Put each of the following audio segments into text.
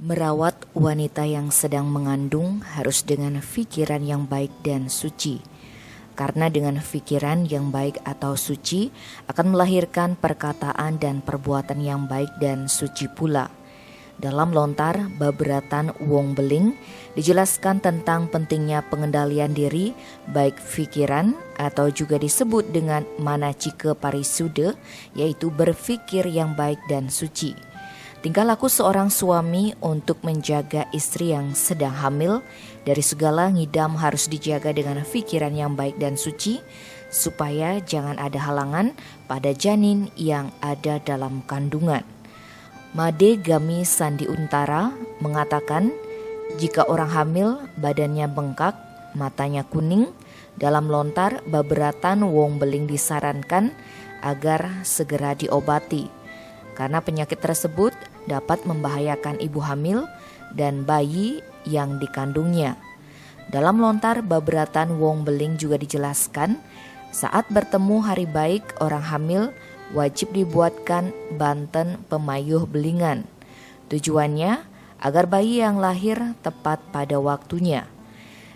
Merawat wanita yang sedang mengandung harus dengan pikiran yang baik dan suci. Karena dengan pikiran yang baik atau suci akan melahirkan perkataan dan perbuatan yang baik dan suci pula. Dalam lontar Baberatan Wong Beling dijelaskan tentang pentingnya pengendalian diri, baik pikiran atau juga disebut dengan manacika parisuda, yaitu berpikir yang baik dan suci. Tingkah laku seorang suami untuk menjaga istri yang sedang hamil dari segala ngidam harus dijaga dengan pikiran yang baik dan suci, supaya jangan ada halangan pada janin yang ada dalam kandungan. Made Gami Sandi Untara mengatakan, jika orang hamil badannya bengkak, matanya kuning, dalam lontar Baberatan Wong Beling disarankan agar segera diobati, karena penyakit tersebut dapat membahayakan ibu hamil dan bayi yang dikandungnya. Dalam lontar Baberatan Wong Beling juga dijelaskan, saat bertemu hari baik orang hamil wajib dibuatkan banten pemayuh belingan. Tujuannya agar bayi yang lahir tepat pada waktunya.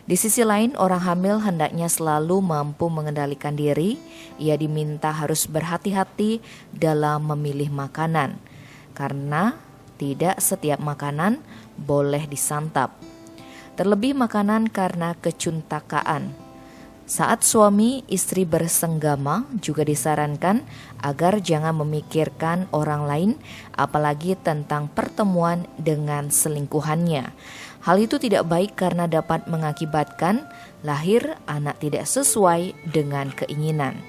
Di sisi lain, orang hamil hendaknya selalu mampu mengendalikan diri. Ia diminta harus berhati-hati dalam memilih makanan, karena tidak setiap makanan boleh disantap. Terlebih makanan karena kecuntakaan. Saat suami istri bersenggama juga disarankan agar jangan memikirkan orang lain, apalagi tentang pertemuan dengan selingkuhannya. Hal itu tidak baik karena dapat mengakibatkan lahir anak tidak sesuai dengan keinginan.